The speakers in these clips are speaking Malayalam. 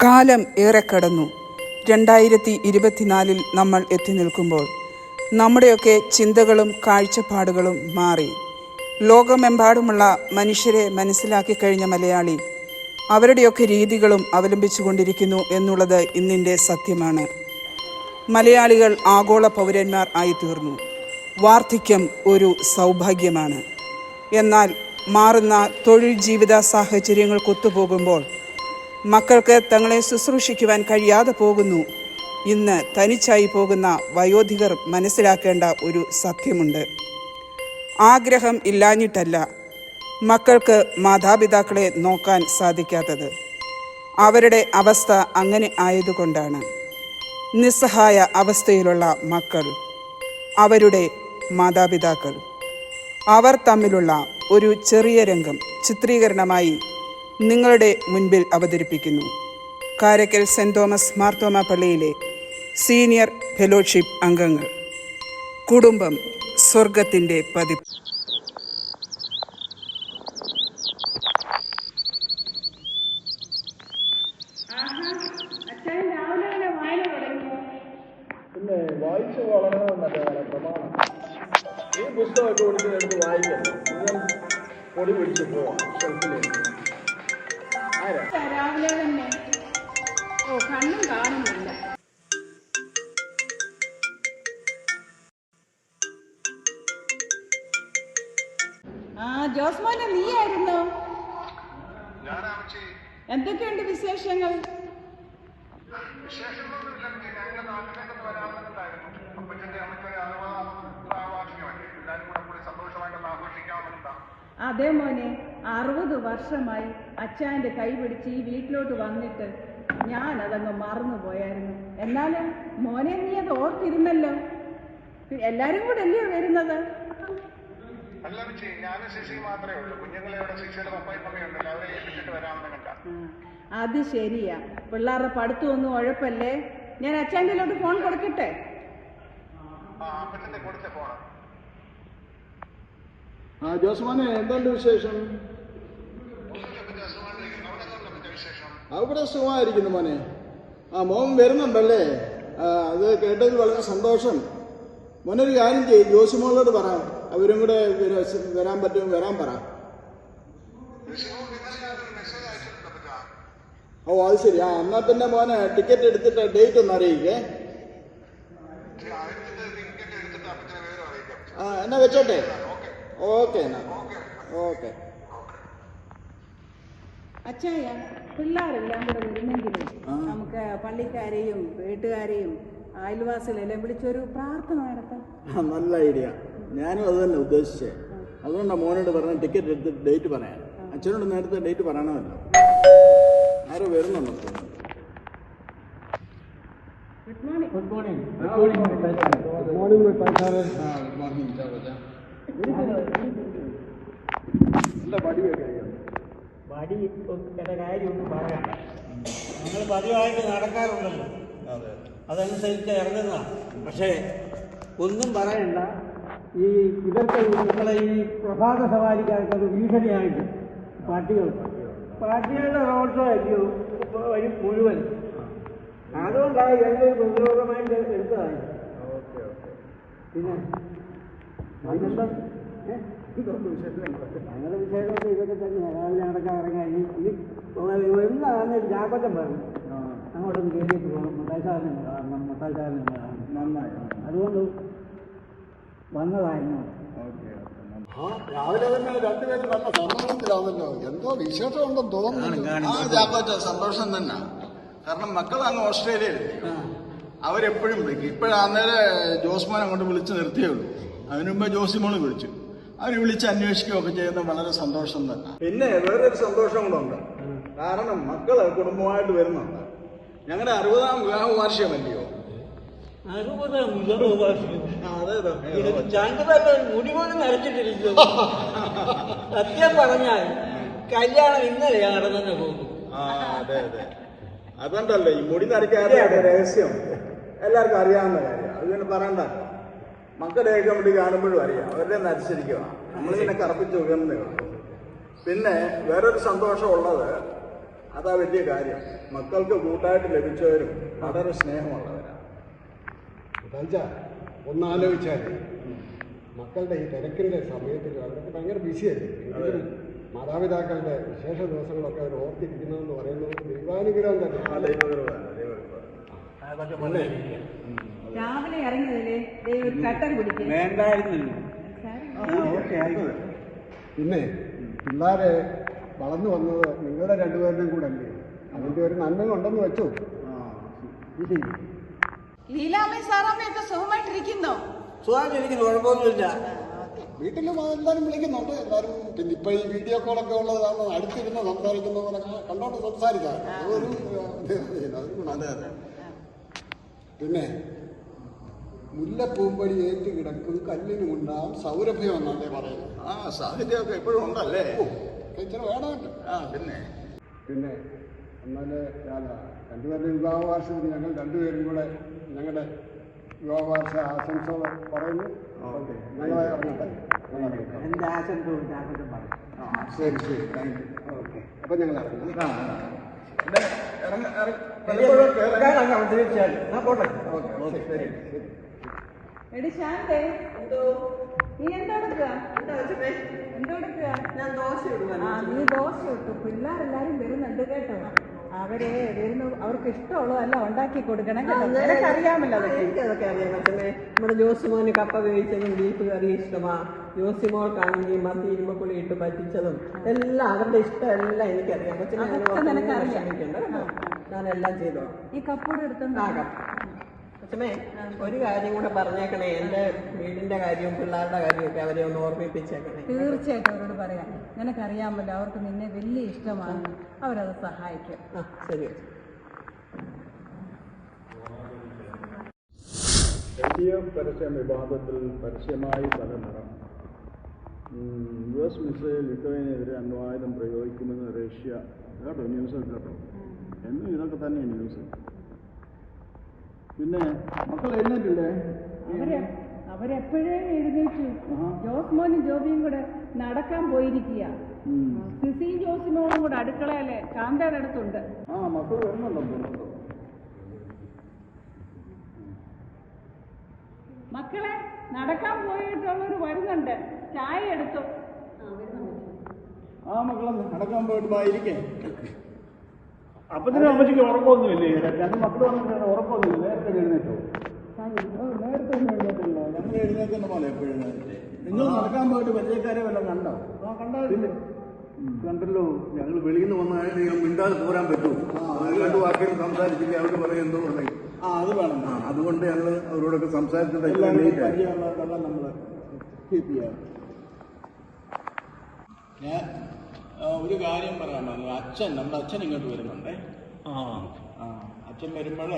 കാലം ഏറെ കടന്നു. 2024 നമ്മൾ എത്തി നിൽക്കുമ്പോൾ നമ്മുടെയൊക്കെ ചിന്തകളും കാഴ്ചപ്പാടുകളും മാറി. ലോകമെമ്പാടുമുള്ള മനുഷ്യരെ മനസ്സിലാക്കി കഴിഞ്ഞ മലയാളി അവരുടെയൊക്കെ രീതികളും അവലംബിച്ചു കൊണ്ടിരിക്കുന്നു എന്നുള്ളത് ഇന്നിൻ്റെ സത്യമാണ്. മലയാളികൾ ആഗോള പൗരന്മാർ ആയിത്തീർന്നു. വാർദ്ധക്യം ഒരു സൗഭാഗ്യമാണ്. എന്നാൽ മാറുന്ന തൊഴിൽ ജീവിത സാഹചര്യങ്ങൾക്കൊത്തുപോകുമ്പോൾ മക്കൾക്ക് തങ്ങളെ ശുശ്രൂഷിക്കുവാൻ കഴിയാതെ പോകുന്നു. ഇന്ന് തനിച്ചായി പോകുന്ന വയോധികർ മനസ്സിലാക്കേണ്ട ഒരു സത്യമുണ്ട്. ആഗ്രഹം ഇല്ലാഞ്ഞിട്ടല്ല മക്കൾക്ക് മാതാപിതാക്കളെ നോക്കാൻ സാധിക്കാത്തത്. അവരുടെ അവസ്ഥ അങ്ങനെ ആയതുകൊണ്ടാണ്. നിസ്സഹായ അവസ്ഥയിലുള്ള മക്കൾ, അവരുടെ മാതാപിതാക്കൾ, അവർ തമ്മിലുള്ള ഒരു ചെറിയ രംഗം ചിത്രീകരണമായി നിങ്ങളുടെ മുൻപിൽ അവതരിപ്പിക്കുന്നു. കാരയ്ക്കൽ സെൻറ് തോമസ് മാർത്തോമ പള്ളിയിലെ സീനിയർ ഫെലോഷിപ്പ് അംഗങ്ങൾ. കുടുംബം സ്വർഗത്തിൻ്റെ പതിപ്പ്. പിന്നെ വായിച്ചു വളരണമെന്നല്ല പ്രമാണം. ഈ പുസ്തകമൊക്കെ കൊടുത്ത് വായിക്കല്ലോ, നിങ്ങൾ പൊടി പിടിച്ച് പോവാം ഷെൽഫിലേക്ക്. രാവിലെ തന്നെ കണ്ണും കാണുന്നില്ല. ജോസ്മോനെ നീയായിരുന്നു? എന്തൊക്കെയുണ്ട് വിശേഷങ്ങൾ? അതെ മോനെ, 60 വർഷമായി അച്ഛൻ്റെ കൈ പിടിച്ച് ഈ വീട്ടിലോട്ട് വന്നിട്ട് ഞാനതങ്ങ് മറന്നുപോയായിരുന്നു. എന്നാലും മോനെ നീ അത് ഓർത്തിരുന്നല്ലോ. എല്ലാരും കൂടെ അല്ലയോ വരുന്നത്? അത് ശരിയാ. പിള്ളേരുടെ പഠിത്തമൊന്നും ഉഴപ്പല്ലേ. ഞാൻ അച്ഛൻ്റെ ഫോൺ കൊടുക്കട്ടെ? ജോസ്മാനെ, എന്തുണ്ട് വിശേഷം? അവിടെ സുഖമായിരിക്കുന്നു മോനെ. മോൻ വരുന്നുണ്ടല്ലേ? അത് കേട്ടതിൽ വളരെ സന്തോഷം. മോനൊരു കാര്യം ചെയ്യും, ജോസിമോളോട് പറയാം, അവരും കൂടെ വരാൻ പറ്റും, വരാൻ പറ. ഓ അത് ശരി. എന്നാ പിന്നെ മോനെ ടിക്കറ്റ് എടുത്തിട്ട് ഡേറ്റ് ഒന്ന് അറിയിക്കേ. എന്നാ വെച്ചോട്ടെ. ഓക്കെ എന്നാ. ഓക്കെ. അച്ചായ, പിള്ളേരെല്ലാം കൂടെ വരുന്നെങ്കിലും നമുക്ക് പള്ളിക്കാരെയും വീട്ടുകാരെയും അയൽവാസികളെല്ലാം വിളിച്ചൊരു പ്രാർത്ഥന നടത്താം. നല്ല ഐഡിയ. ഞാനും അത് തന്നെ ഉദ്ദേശിച്ചേ. അതുകൊണ്ടാണ് മോനോട് പറഞ്ഞ ടിക്കറ്റ് എടുത്തിട്ട് ഡേറ്റ് പറയാൻ. അച്ഛനോട് നേരത്തെ ഡേറ്റ് പറയണമല്ലോ. ആരോ വരുന്നുണ്ടോ? Good morning. Good morning. Good morning. എന്താ പടിയൊക്കെ വടിയുടെ കാര്യമൊന്നും പറയാം. ഞങ്ങൾ പതിവായിട്ട് നടക്കാറുണ്ടല്ലോ, അതനുസരിച്ച് ഇറങ്ങുന്നതാണ്. പക്ഷേ ഒന്നും പറയണ്ട, ഇവർക്ക് നമ്മളെ ഈ പ്രഭാത സവാരിക്കാർക്കത് ഭീഷണിയായിട്ട് പാർട്ടികളുടെ റോഡ് അല്ലയോ വരും മുഴുവൻ. അതുകൊണ്ടാണ് ഞങ്ങൾ പ്രതിരോധമായിട്ട് എടുത്തതാണ്. പിന്നെ അതിനെന്താ ഞങ്ങളുടെ വിശേഷമൊക്കെ ഇതൊക്കെ തന്നെയാണ്. രാവിലെ നടക്കാൻ ഇറങ്ങി എന്നാണ് ജാക്കോട്ടം പറഞ്ഞു അങ്ങോട്ടൊന്ന് കയറിയിട്ട് പോകണം, മുട്ടായിസാറിനെ കാണണം, മുട്ടായിസാറിനെ കാണണം. നന്നായി. അതുകൊണ്ട് വന്നതായിരുന്നു. രാവിലെ തന്നെ രണ്ടുപേരും നല്ല സന്തോഷത്തിലാണല്ലോ. എന്തോ വിശേഷം ഉണ്ടെന്ന് തോന്നുന്നു. സന്തോഷം തന്നെ. കാരണം മക്കൾ അങ്ങ് ഓസ്ട്രേലിയയിൽ അവരെപ്പോഴും വിളിക്കും. ഇപ്പോഴാന്നേരം ജോസ്മോൻ അങ്ങോട്ട് വിളിച്ച് നിർത്തിയേ ഉള്ളൂ. അതിനു മുമ്പ് ജോസിമോള് വിളിച്ചു. അവർ വിളിച്ച് അന്വേഷിക്കുകയൊക്കെ ചെയ്യുന്നത് വളരെ സന്തോഷം തന്നെ. പിന്നെ വേറൊരു സന്തോഷം കൂടെ. കാരണം മക്കള് കുടുംബമായിട്ട് വരുന്നുണ്ട്. ഞങ്ങളുടെ 60ാം വിവാഹ വാർഷികമല്ലയോ? 60ാം വിവാഹ വാർഷികം. മുടി പോലും നരച്ചിട്ടിരിക്കും. സത്യം പറഞ്ഞാൽ കല്യാണം ഇന്നലെയാണ് നടന്നെ പോകും. അതെ അതെ. അതുകൊണ്ടല്ലേ ഈ മുടി നരയ്ക്കാതെ രഹസ്യം എല്ലാവർക്കും അറിയാവുന്ന കാര്യം. അത് പിന്നെ പറയണ്ട. മക്കളുടെയൊക്കെ മുടി കാണുമ്പോഴും അറിയാം, അവരുടെ നരച്ചിരിക്കുക. നമ്മളിങ്ങനെ കറപ്പിച്ച് ഉയർന്നേ ഉള്ളൂ. പിന്നെ വേറൊരു സന്തോഷമുള്ളത്, അതാ വലിയ കാര്യം. മക്കൾക്ക് കൂട്ടായിട്ട് ലഭിച്ചവരും വളരെ സ്നേഹമുള്ളവരാണ്. ഒന്ന് ആലോചിച്ചാൽ മക്കളുടെ ഈ തിരക്കിൻ്റെ സമയത്തിൽ അവരൊക്കെ ഭയങ്കര ബിസിയല്ലേ. മാതാപിതാക്കളുടെ വിശേഷ ദിവസങ്ങളൊക്കെ അവർ ഓർത്തിരിക്കുന്നതെന്ന് പറയുന്നത് ദൈവാനുഗ്രഹം തന്നെ. രാവിലെ ഇറങ്ങിയതില്ലേ ഒരു കട്ടൻ കുടിക്കും. പിന്നെ പിള്ളേരെ വളർന്നു വന്നത് നിങ്ങളുടെ രണ്ടുപേരുടെയും കൂടെ അല്ലേ. അതിൻ്റെ ഒരു നന്മയുണ്ടെന്ന് വെച്ചു. ലീലാമ്മയും സാറാമ്മയൊക്കെ സുഖമായിട്ടിരിക്കുന്നോ? സുഖമായിട്ടിരിക്കുന്നു, കുഴപ്പമൊന്നുമില്ല. വീട്ടിലും എല്ലാവരും വിളിക്കുന്നുണ്ട്. എല്ലാവരും പിന്നെ ഇപ്പൊ ഈ വീഡിയോ കോളൊക്കെ ഉള്ളത് കാരണം അടുത്തിരുന്ന് സംസാരിക്കുന്നവരൊക്കെ കണ്ടോണ്ട് സംസാരിക്കാം. പിന്നെ മുല്ലപ്പൂമ്പടി ഏറ്റ് കിടക്കും കല്ലിനുമുണ്ടാകും സൗരഭ്യം എന്നല്ലേ പറയുന്നത്. ആ സാഹിത്യമൊക്കെ എപ്പോഴും ഉണ്ടല്ലേ. ഇച്ചിരി വേണമല്ലോ. പിന്നെ എന്നാല് രണ്ടുപേരുടെ വിവാഹ വാർഷികത്തിന് ഞങ്ങൾ രണ്ടുപേരും കൂടെ ഞങ്ങളുടെ വിവാഹ വാർഷിക ആശംസകൾ പറയുന്നു. ഞങ്ങളെ എൻ്റെ ആശംസ പറഞ്ഞു. ശരി ശരി, താങ്ക് യു. ഓക്കെ, അപ്പം ഞങ്ങൾ ഇറങ്ങി. തീർച്ചയായും പോട്ടെ. എടി ശാന്തേ, നീ എന്തെടുക്കുക? ഞാൻ ദോശ ഇടുവാണ്. നീ ദോശ ഇട്ടു. പിള്ളേരെല്ലാരും വരുന്നുണ്ട് കേട്ടോ. അവര് വരുന്നു, അവർക്ക് ഇഷ്ടമുള്ളതല്ല ഉണ്ടാക്കി കൊടുക്കണം കേട്ടോ. നിനക്കറിയാമല്ലോ അതൊക്കെ. എനിക്കതൊക്കെ അറിയാം കൊച്ചമ്മേ. നമ്മുടെ ജോസിമോന് കപ്പ വേവിച്ചതും ബീഫ് കറി ഇഷ്ടമാ. ജോസിമോൾക്കാണെങ്കിൽ മത്തി ഇരുമ്പക്കുളി ഇട്ട് പറ്റിച്ചതും എല്ലാം അവരുടെ ഇഷ്ടം എല്ലാം എനിക്കറിയാം കൊച്ചമ്മേ. ഞാനെല്ലാം ചെയ്തോളാം. ഈ കപ്പൂടെ എടുത്തോണ്ടാകാം. കൊച്ചമ്മേ, ഒരു കാര്യം കൂടെ പറഞ്ഞേക്കണേ. എൻ്റെ വീടിന്റെ കാര്യവും പിള്ളേരുടെ കാര്യമൊക്കെ അവരെ ഒന്ന് ഓർമ്മിപ്പിച്ചേക്കണേ. തീർച്ചയായിട്ടും അവരോട് പറയാം. നിനക്കറിയാമല്ലോ അവർക്ക് നിന്നെ വലിയ ഇഷ്ടമാണ്. അവരത് സഹായിക്കും. ശരി. LDF പരസ്യ വിവാദത്തിൽ പരസ്യമായി സ്ഥലമിടം. US മിസൈൽ യുക്രൈനെതിരെ അണ്വായുധം പ്രയോഗിക്കുമെന്ന് റഷ്യ. കേട്ടോ ന്യൂസ് കേട്ടോ. എന്നും ഇതൊക്കെ തന്നെ ന്യൂസ്. പിന്നെ മക്കൾ എഴുന്നേറ്റില്ലേ? അവരെപ്പോഴേ എഴുന്നേറ്റു. ജോസ്മോനും ജോബിയും കൂടെ നടക്കാൻ പോയിരിക്കുക. സിസിയും ജോസിമോളും കൂടെ അടുക്കളയിലെ കാന്തയുടെ അടുത്തുണ്ട്. മക്കൾ വരുന്നുണ്ടോ? മക്കളെ, നടക്കാൻ പോയിട്ടുള്ളവർ വരുന്നുണ്ട്. ചായ എടുത്തു. മക്കളെ നടക്കാൻ പോയിട്ട് ഇരിക്കേ. അപ്പത്തിനും അമ്മച്ചിക്ക് ഉറക്കമൊന്നുമില്ലേ? രണ്ട് മക്കൾ വന്നിട്ട് ഉറക്കമൊന്നുമില്ല. നേരത്തെ എഴുന്നേറ്റോ? നേരത്തെ ഒന്നും എഴുന്നേറ്റില്ല. ഞങ്ങൾ എഴുന്നേക്കുന്ന പോലെ എപ്പോഴും എഴുന്നേറ്റ്. നിങ്ങൾ നടക്കാൻ പോയിട്ട് പരിചയക്കാരെ വല്ലതും കണ്ടോ? കണ്ടോ? കണ്ടല്ലോ. ഞങ്ങൾ വെളിയിൽ നിന്ന് വന്നാൽ മിണ്ടാതെ പോരാൻ പറ്റൂ. രണ്ടു വാക്കുകൾ സംസാരിച്ചില്ല. അവർ പറയും എന്തോ പറയും. അത് വേണം. അതുകൊണ്ട് ഞങ്ങൾ അവരോടൊക്കെ സംസാരിച്ചിട്ട് പരിചയമുള്ളതെല്ലാം നമ്മൾ കീപ്പ് ചെയ്യാം. ഞാൻ ഒരു കാര്യം പറയാമല്ലോ. നമ്മുടെ അച്ഛൻ ഇങ്ങോട്ട് വരുന്നുണ്ടേ. അച്ഛൻ വരുമ്പോൾ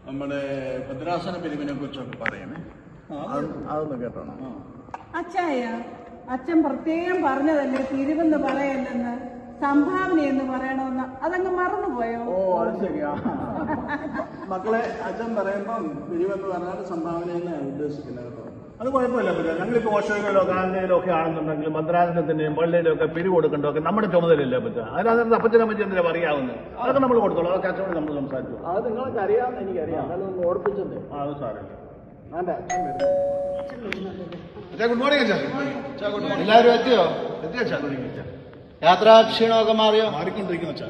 നമ്മുടെ ഭദ്രാസന പിരിവിനെ കുറിച്ചൊക്കെ പറയണേ. അതൊന്ന് കേട്ടോണം. അച്ചായ, അച്ഛൻ പ്രത്യേകം പറഞ്ഞതല്ലേ പിരിവെന്ന് പറയല്ലെന്ന്, സംഭാവന എന്ന് പറയണമെന്ന്. അതങ്ങ് മറന്നുപോയോ? അത് ശരിയാ. മക്കളെ, അച്ഛൻ പറയുമ്പം പിരിവെന്ന് പറഞ്ഞാൽ സംഭാവന തന്നെയാണ് ഉദ്ദേശിക്കുന്നത് കേട്ടോ. അത് കുഴപ്പമില്ല. പിന്നെ ഞങ്ങളിപ്പോൾ ഓഷോയിലോ കാലിലോ ഒക്കെ ആണെന്നുണ്ടെങ്കിലും ഭദ്രാസനത്തിന്റെയും പള്ളിയിലും ഒക്കെ പിരിവ് കൊടുക്കേണ്ടതൊക്കെ നമ്മുടെ ചുമതലയില്ലേ പറ്റുക. അതിനകത്ത് അപ്പച്ചനമ്മച്ചി എന്തിനാ പറയാവുന്നത്? അതൊക്കെ നമ്മൾ കൊടുത്തോളൂ. അതൊക്കെ അച്ഛനോട് നമ്മൾ സംസാരിച്ചു. അത് നിങ്ങൾക്ക് അറിയാമെന്ന് എനിക്കറിയാം. അതൊന്ന് ഓർപ്പിച്ചതേ. അത് സാരമില്ല. വേണ്ട, അച്ഛൻ വരുന്നു. ഗുഡ് മോർണിംഗ് അച്ഛാ. എല്ലാവരും എത്തിയോ? എത്തിയോ അച്ഛാ? യാത്രാക്ഷീണമൊക്കെ മാറിയോ? മാറിക്കൊണ്ടിരിക്കുന്നു അച്ഛാ.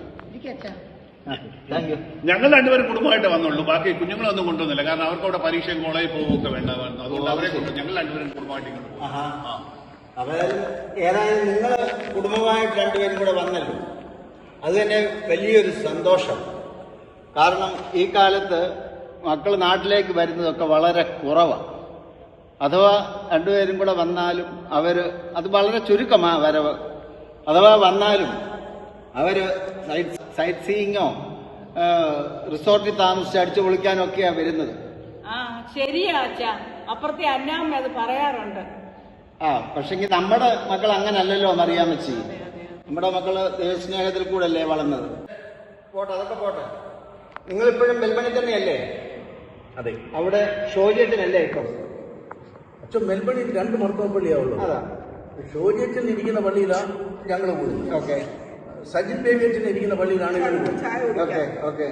Thank you. ഞങ്ങൾ രണ്ടുപേരും കുടുംബമായിട്ട് വന്നുള്ളൂ. ബാക്കി കുഞ്ഞുങ്ങളൊന്നും കൊണ്ടുവന്നില്ല. കാരണം അവർക്ക് അവിടെ പരീക്ഷയും കോളേജിൽ പോകുമൊക്കെ വേണ്ടായിരുന്നു. അതുകൊണ്ട് അവരെ കൊണ്ട് ഞങ്ങൾ രണ്ടുപേരും കുടുംബമായിട്ട് ഇങ്ങോട്ട് പോകും. ഏതായാലും നിങ്ങൾ കുടുംബമായിട്ട് രണ്ടുപേരും കൂടെ വന്നല്ലോ, അത് തന്നെ വലിയൊരു സന്തോഷം. കാരണം ഈ കാലത്ത് മക്കൾ നാട്ടിലേക്ക് വരുന്നതൊക്കെ വളരെ കുറവാണ്. അഥവാ രണ്ടുപേരും കൂടെ വന്നാലും അത് വളരെ ചുരുക്കമാണ് വരവ്. അഥവാ വന്നാലും സൈറ്റ് സീയിങ്ങോ റിസോർട്ടിൽ താമസിച്ച് അടിച്ചു പൊളിക്കാനോ ഒക്കെയാണ് വരുന്നത്. ശരിയാ അച്ഛാ. അപ്പുറത്തെ അന്നാമ്മ അത് പറയാറുണ്ട്. പക്ഷെങ്കിൽ നമ്മുടെ മക്കൾ അങ്ങനല്ലല്ലോ എന്നറിയാൻ വെച്ച്. നമ്മുടെ മക്കള് ദൈവസ്നേഹത്തിൽ കൂടെ അല്ലേ വളർന്നത്. പോട്ടെ, അതൊക്കെ പോട്ടെ. നിങ്ങളിപ്പോഴും മെൽബണിൽ തന്നെയല്ലേ? അതെ. അവിടെ ഷോജേട്ടനല്ലേ ഇപ്പം? അച്ഛൻ മെൽബണിൽ 2 മർത്തോം പള്ളിയാവുള്ളൂ. അതാ ഷോജേറ്റിൽ ഇരിക്കുന്ന പള്ളിയിലാണ് ഞങ്ങൾ പോയി. ഓക്കെ. സജിൻ ബേബി അച്ഛൻ ഇരിക്കുന്ന പള്ളിയിലാണ് ചായ ഓക്കെ കുടിക്കാം. ഓക്കെ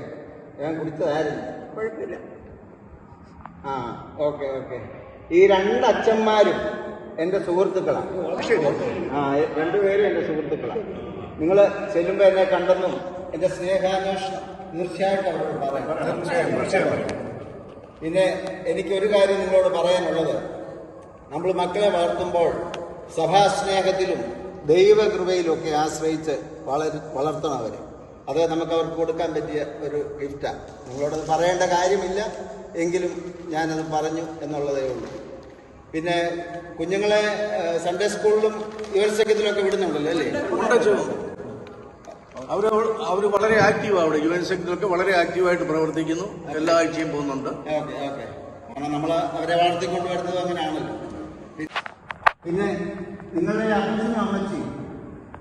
ഞാൻ കുടിച്ചതായിരുന്നു. കുഴപ്പമില്ല. ആ ഓക്കെ ഓക്കെ. ഈ രണ്ട് അച്ഛന്മാരും എൻ്റെ സുഹൃത്തുക്കളാണ്. ആ രണ്ടുപേരും എൻ്റെ സുഹൃത്തുക്കളാണ്. നിങ്ങൾ ചെല്ലുമ്പോൾ എന്നെ കണ്ടെന്നും എൻ്റെ സ്നേഹാന്വേഷണം തീർച്ചയായിട്ടും അവരോട് പറയാം. പിന്നെ എനിക്കൊരു കാര്യം നിങ്ങളോട് പറയാനുള്ളത്, നമ്മൾ മക്കളെ വളർത്തുമ്പോൾ സഭാസ്നേഹത്തിലും ദൈവകൃപയിലുമൊക്കെ ആശ്രയിച്ച് വളർത്തണം അവരെ. അത് നമുക്ക് അവർക്ക് കൊടുക്കാൻ പറ്റിയ ഒരു ഗിഫ്റ്റാണ്. നിങ്ങളോടത് പറയേണ്ട കാര്യമില്ല, എങ്കിലും ഞാനത് പറഞ്ഞു എന്നുള്ളതേ ഉള്ളൂ. പിന്നെ കുഞ്ഞുങ്ങളെ സൺഡേ സ്കൂളിലും യുവൻസംഘത്തിലൊക്കെ വിടുന്നുണ്ടല്ലോ അല്ലേ? അവർ വളരെ ആക്റ്റീവാണ്. അവിടെ യുവൻസംഘത്തിലൊക്കെ വളരെ ആക്റ്റീവായിട്ട് പ്രവർത്തിക്കുന്നു. എല്ലാ ആഴ്ചയും പോകുന്നുണ്ട്. Okay okay. കാരണം നമ്മൾ അവരെ വളർത്തിക്കൊണ്ട് വരുന്നത് അങ്ങനെയാണല്ലോ. പിന്നെ നിങ്ങളുടെ അച്ഛനും അമ്മച്ചിയും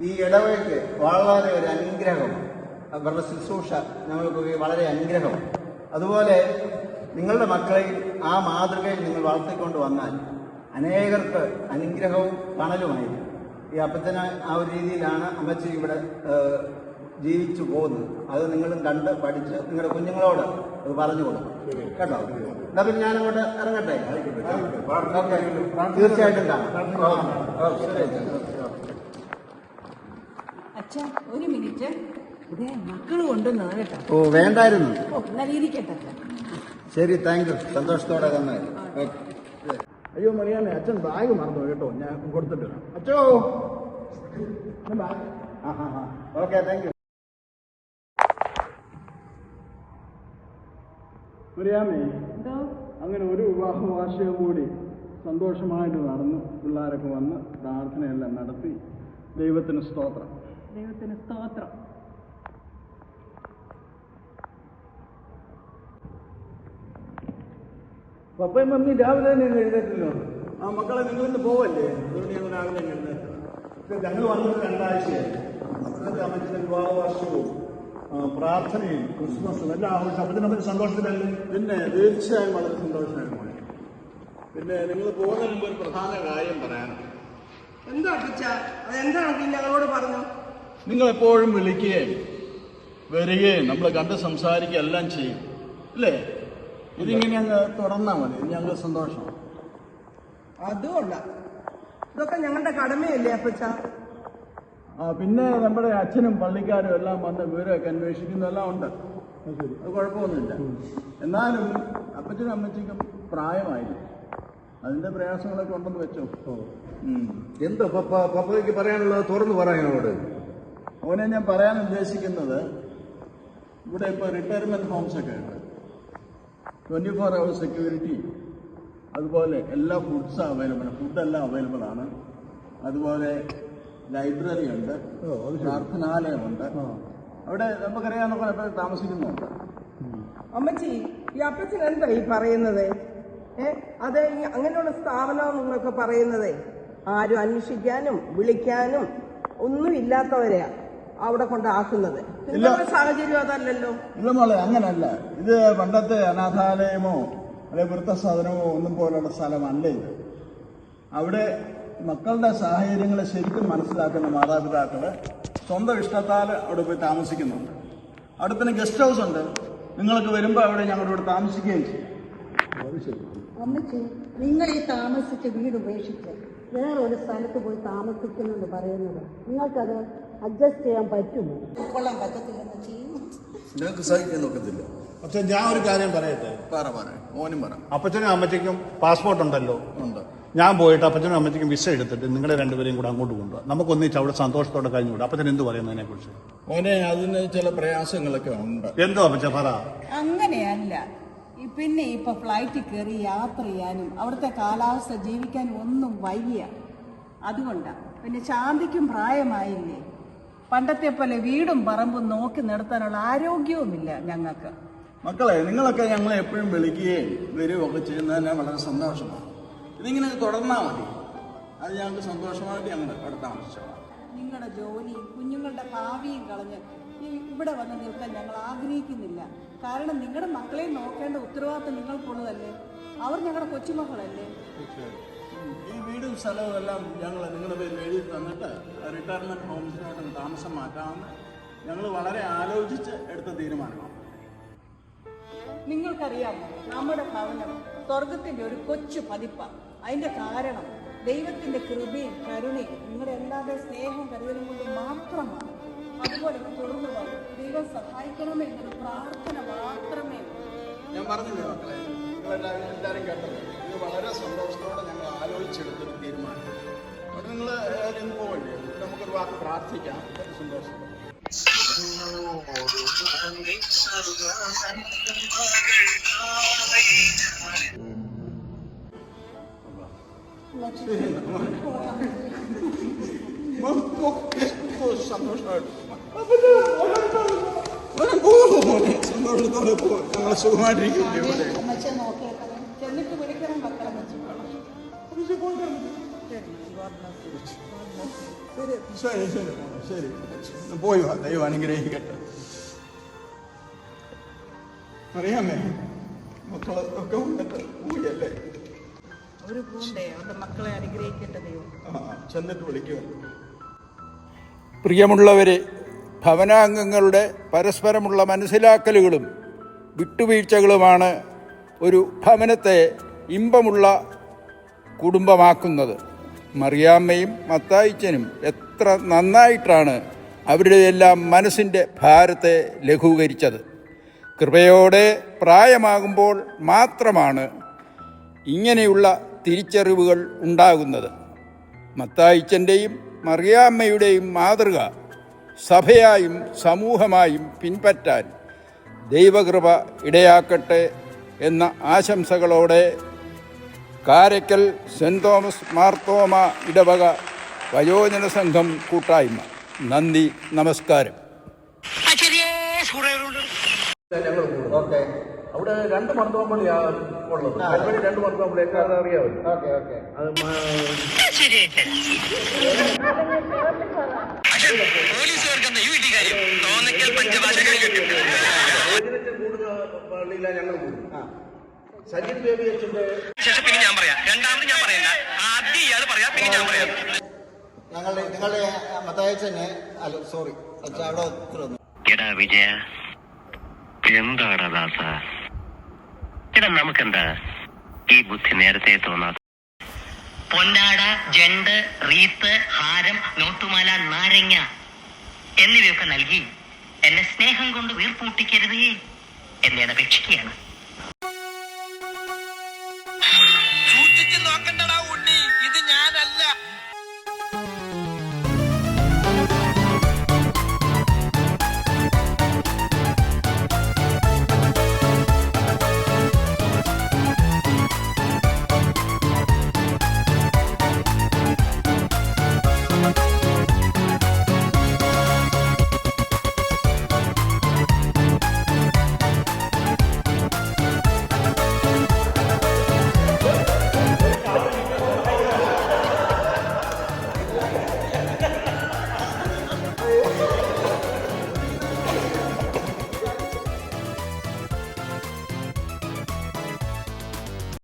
ഈ ഇടവയ്ക്ക് വളരെ ഒരു അനുഗ്രഹം, അവരുടെ ശുശ്രൂഷ ഞങ്ങൾക്ക് വളരെ അനുഗ്രഹം. അതുപോലെ നിങ്ങളുടെ മക്കളെയും ആ മാതൃകയിൽ നിങ്ങൾ വളർത്തിക്കൊണ്ട് വന്നാൽ അനേകർക്ക് അനുഗ്രഹവും തണലുമായിരിക്കും. ഈ അപ്പച്ചന് ആ ഒരു രീതിയിലാണ് അമ്മച്ചി ഇവിടെ ജീവിച്ചു പോകുന്നത്. അത് നിങ്ങളും കണ്ട് പഠിച്ച് നിങ്ങളുടെ കുഞ്ഞുങ്ങളോട് അത് പറഞ്ഞു കൊടുക്കും കേട്ടോ. എന്നാ പിന്നെ ഞാനങ്ങോട്ട് ഇറങ്ങട്ടെ. ഓക്കെ, തീർച്ചയായിട്ടും കാണാം. അച്ഛാ ഒരു മിനിറ്റ്, ഇതേ മക്കൾ കൊണ്ടുവന്നത് കേട്ടോ. ഓ വേണ്ടായിരുന്നു. എന്നാൽ ഇരിക്കട്ടെ. ശരി, താങ്ക് യു. സന്തോഷത്തോടെ തന്നെ. ഓക്കെ. അയ്യോ മറിയാമേ, അച്ഛൻ ബാഗ് മറന്നു കേട്ടോ, ഞാൻ കൊടുത്തിട്ടില്ല. അച്ഛോ ബാഗ്. Okay, thank you. മറിയാമേ, എന്തോ അങ്ങനെ ഒരു വിവാഹ വാർഷികം കൂടി സന്തോഷമായിട്ട് നടന്നു. പിള്ളേരൊക്കെ വന്ന് പ്രാർത്ഥനയെല്ലാം നടത്തി. ദൈവത്തിന് സ്തോത്രം. ദൈവത്തിന് സ്തോത്രം. പപ്പയും മമ്മി രാവിലെ തന്നെ എഴുന്നേറ്റില്ലോ. ആ മക്കളെ നിങ്ങളിന്ന് പോവല്ലേ? അതുകൊണ്ട് ഞങ്ങൾ രാവിലെ എഴുന്നേറ്റത്. ഞങ്ങൾ വന്നത് 2 ആഴ്ചയായി. അമ്മച്ചിന്റെ വിവാഹ വാർഷികവും പ്രാർത്ഥനയും ക്രിസ്മസും എല്ലാം ആഘോഷം. അപ്പച്ചനമ്മ സന്തോഷത്തിലല്ലേ? പിന്നെ തീർച്ചയായും വളരെ സന്തോഷമായിരുന്നു. പിന്നെ നിങ്ങൾ പോകുന്നതിന് മുമ്പ് ഒരു പ്രധാന കാര്യം പറയാനാണ്. എന്താ അച്ഛ, അതെന്താണ് ഞങ്ങളോട് പറഞ്ഞു? നിങ്ങൾ എപ്പോഴും വിളിക്കുകയും വരികയും നമ്മൾ കണ്ട് സംസാരിക്കുകയും എല്ലാം ചെയ്യും അല്ലേ? ഇതിങ്ങനെ അങ്ങ് തുടർന്നാൽ മതി. ഞങ്ങൾക്ക് സന്തോഷം. അതുകൊള്ള ഇതൊക്കെ ഞങ്ങളുടെ കടമയല്ലേ അപ്പച്ച? പിന്നെ നമ്മുടെ അച്ഛനും പള്ളിക്കാരും എല്ലാം വന്ന് വിവരമൊക്കെ അന്വേഷിക്കുന്നതെല്ലാം ഉണ്ട്. അത് കുഴപ്പമൊന്നുമില്ല. എന്നാലും അപ്പച്ചനും അമ്മച്ചിക്കും പ്രായമായില്ല. അതിന്റെ പ്രയാസങ്ങളൊക്കെ ഉണ്ടെന്ന് വെച്ചോ. എന്താ പപ്പയ്ക്ക് പറയാനുള്ളത് തുറന്നു പറയാനോട്? അവനെ ഞാൻ പറയാൻ ഉദ്ദേശിക്കുന്നത്, ഇവിടെ ഇപ്പോൾ റിട്ടയർമെന്റ് ഹോംസ് ഒക്കെ ഉണ്ട്. 24 hours സെക്യൂരിറ്റി, അതുപോലെ എല്ലാ ഫുഡ്സും അവൈലബിൾ, ഫുഡെല്ലാം അവൈലബിൾ ആണ്. അതുപോലെ ലൈബ്രറി ഉണ്ട്, പ്രാർത്ഥനാലയമുണ്ട്. അവിടെ നമുക്കറിയാവുന്ന താമസിക്കുന്നുണ്ട്. അമ്മച്ചി, ഈ അപ്പച്ചൻ എന്താ ഈ പറയുന്നത്? അത് അങ്ങനെയുള്ള സ്ഥാപനം നിങ്ങളൊക്കെ പറയുന്നത് ആരും അന്വേഷിക്കാനും വിളിക്കാനും ഒന്നും ഇല്ലാത്തവരെയാ അവിടെ കൊണ്ടാക്കുന്നത്. നിങ്ങളുടെ സാഹചര്യം അതല്ലല്ലോ. ഇല്ല മോളെ, അങ്ങനല്ല. ഇത് പണ്ടത്തെ അനാഥാലയമോ അല്ലെങ്കിൽ വൃദ്ധസാധനമോ ഒന്നും പോലുള്ള സ്ഥലമല്ല ഇത്. അവിടെ മക്കളുടെ സാഹചര്യങ്ങളെ ശരിക്കും മനസ്സിലാക്കുന്ന മാതാപിതാക്കള് സ്വന്തം ഇഷ്ടത്താൽ അവിടെ പോയി താമസിക്കുന്നുണ്ട്. അവിടെ പിന്നെ ഗസ്റ്റ് ഹൗസ് ഉണ്ട്. നിങ്ങൾക്ക് വരുമ്പോൾ അവിടെ ഞങ്ങളിവിടെ താമസിക്കുകയും ചെയ്യും. അമ്മച്ചി, നിങ്ങൾ ഈ താമസിച്ച വീട് ഉപേക്ഷിച്ച് വേറൊരു സ്ഥലത്ത് പോയി താമസിക്കുന്നെന്ന് പറയുന്നത് നിങ്ങൾക്കത് അഡ്ജസ്റ്റ് ചെയ്യാൻ പറ്റുമോ? ഉൾക്കൊള്ളാൻ പറ്റത്തില്ലെന്ന് ചെയ്യും. നിങ്ങൾക്ക് സഹിക്കാൻ നോക്കത്തില്ല. പക്ഷെ ഞാൻ ഒരു കാര്യം പറയട്ടെ. മോനും പറ. അപ്പച്ചനും അമ്മച്ചിക്കും പാസ്പോർട്ട് ഉണ്ടല്ലോ. ഉണ്ട്. ഞാൻ പോയിട്ട് അപ്പച്ചനും അമ്മച്ചിക്കും വിസ എടുത്തിട്ട് നിങ്ങളെ രണ്ടുപേരെയും കൂടെ അങ്ങോട്ട് കൊണ്ടുപോകാം. നമുക്കൊന്നിച്ച് അവിടെ സന്തോഷത്തോടെ കഴിഞ്ഞുകൂടാ. അപ്പച്ചൻ എന്ത് പറയുന്നതിനെ കുറിച്ച്? മോനെ, അതിന് ചില പ്രയാസങ്ങളൊക്കെ ഉണ്ട്. എന്തോ അപ്പച്ച പറ. അങ്ങനെയല്ല. പിന്നെ ഇപ്പൊ ഫ്ലൈറ്റിൽ കയറി യാത്ര ചെയ്യാനും അവിടുത്തെ കാലാവസ്ഥ ജീവിക്കാനും ഒന്നും വയ്യ. അതുകൊണ്ടാണ്. പിന്നെ ശാന്തിക്കും പ്രായമായില്ലേ. പണ്ടത്തെ പോലെ വീടും പറമ്പും നോക്കി നടത്താനുള്ള ആരോഗ്യവുമില്ല ഞങ്ങൾക്ക്. മക്കളെ, നിങ്ങളൊക്കെ ഞങ്ങളെ എപ്പോഴും വിളിക്കുകയും വരികയൊക്കെ ചെയ്യുന്നതിന് വളരെ സന്തോഷമാണ്. ഇതിങ്ങനെ തുടർന്നാൽ മതി. അത് ഞങ്ങൾക്ക് സന്തോഷമായിട്ട് ഞങ്ങൾ അവിടെ താമസിച്ചോളാം. നിങ്ങളുടെ ജോലിയും കുഞ്ഞുങ്ങളുടെ ഭാവിയും കളഞ്ഞ് ഇവിടെ വന്ന് നിൽക്കാൻ ഞങ്ങൾ ആഗ്രഹിക്കുന്നില്ല. കാരണം നിങ്ങളുടെ മക്കളെ നോക്കേണ്ട ഉത്തരവാദിത്വം നിങ്ങൾക്കുള്ളതല്ലേ. അവർ ഞങ്ങളുടെ കൊച്ചുമക്കളല്ലേ. ഈ വീടും സ്ഥലവും എല്ലാം ഞങ്ങൾ നിങ്ങളുടെ പേരിൽ എഴുതി തന്നിട്ട് റിട്ടയർമെൻറ്റ് ഹോംസിലോട്ട് താമസം മാറ്റാമെന്ന് ഞങ്ങൾ വളരെ ആലോചിച്ച് എടുത്ത തീരുമാനമാണ്. നിങ്ങൾക്കറിയാമോ, നമ്മുടെ ഭവനം സ്വർഗത്തിന്റെ ഒരു കൊച്ചു പതിപ്പാണ്. അതിന്റെ കാരണം ദൈവത്തിന്റെ കൃപയും കരുണയും നിങ്ങളുടെ എല്ലാവരുടെ സ്നേഹവും കരുതലും കൊണ്ട് മാത്രമാണ്. അതുപോലെ തുടർന്ന് പറഞ്ഞു ദൈവം സഹായിക്കണമെന്നൊരു പ്രാർത്ഥന മാത്രമേ ഉള്ളൂ. ഞാൻ പറഞ്ഞില്ലേ മക്കളെ, നിങ്ങളെല്ലാവരും കേട്ടത്. ഇത് വളരെ സന്തോഷത്തോടെ ഞങ്ങൾ ആലോചിച്ചെടുത്തൊരു തീരുമാനം. അവിടെ നിങ്ങൾ ഇന്ന് പോവല്ലേ, നമുക്കൊരു വാക്ക് പ്രാർത്ഥിക്കാം. സന്തോഷം. സന്തോഷത്തോടെ പോകും. ഞങ്ങൾ സുഖമായിട്ടിരിക്കും. അമ്മച്ചെ നോക്കിയേക്കാം. ചെന്നിട്ട് വിളിക്കണം മക്കളെ. ശരി ശരി ശരി, പോയി വാ. ദൈവം അനുഗ്രഹിക്കട്ടെ. അറിയാമേ, മക്കളെ ഒക്കെ വന്നിട്ട് പോയല്ലേ. അവര് പോണ്ടേ, അവരുടെ മക്കളെ അനുഗ്രഹിക്കട്ടെ ദൈവം. ചെന്നിട്ട് വിളിക്കുക. പ്രിയമുള്ളവരെ, ഭവനാംഗങ്ങളുടെ പരസ്പരമുള്ള മനസ്സിലാക്കലുകളും വിട്ടുവീഴ്ചകളുമാണ് ഒരു ഭവനത്തെ ഇമ്പമുള്ള കുടുംബമാക്കുന്നത്. മറിയാമ്മയും മത്തായിച്ചനും എത്ര നന്നായിട്ടാണ് അവരുടെയെല്ലാം മനസ്സിൻ്റെ ഭാരത്തെ ലഘൂകരിച്ചത്. കൃപയോടെ പ്രായമാകുമ്പോൾ മാത്രമാണ് ഇങ്ങനെയുള്ള തിരിച്ചറിവുകൾ ഉണ്ടാകുന്നത്. മത്തായിച്ചൻ്റെയും മറിയാമ്മയുടെയും മാതൃക സഭയായും സമൂഹമായും പിൻപറ്റാൻ ദൈവകൃപ ഇടയാക്കട്ടെ എന്ന ആശംസകളോടെ കാരയ്ക്കൽ സെൻറ് തോമസ് മാർത്തോമ ഇടവക വയോജന സംഘം കൂട്ടായ്മ. നന്ദി, നമസ്കാരം. ഓക്കെ, അവിടെ 2 മർത്തോമ്പള്ളിയാണ് ഉള്ളത്. 2 മർത്തോമ്പള്ളി എല്ലാവരും അറിയാമല്ലോ. Okay okay. അത് കൂടുന്ന പള്ളിയിലാണ് ഞങ്ങൾ കൂടും. സജിൻ ബേബി അച്ഛൻ്റെ നിങ്ങളുടെ മത്തായിച്ചനെ അല്ല, സോറി അച്ഛാ, അവിടെ ഒത്തിരി എടാ വിജയ, എന്താടാ ദാസ, എടാ നമുക്കെന്താ ഈ ബുദ്ധി നേരത്തെ തോന്നാത്ത? പൊന്നാട, ജണ്ട്, റീത്ത്, ഹാരം, നോട്ടുമാല, നാരങ്ങ എന്നിവയൊക്കെ നൽകി എന്നെ സ്നേഹം കൊണ്ട് വീർപ്പൂട്ടിക്കരുതേ എന്നെ അപേക്ഷിക്കുകയാണ്.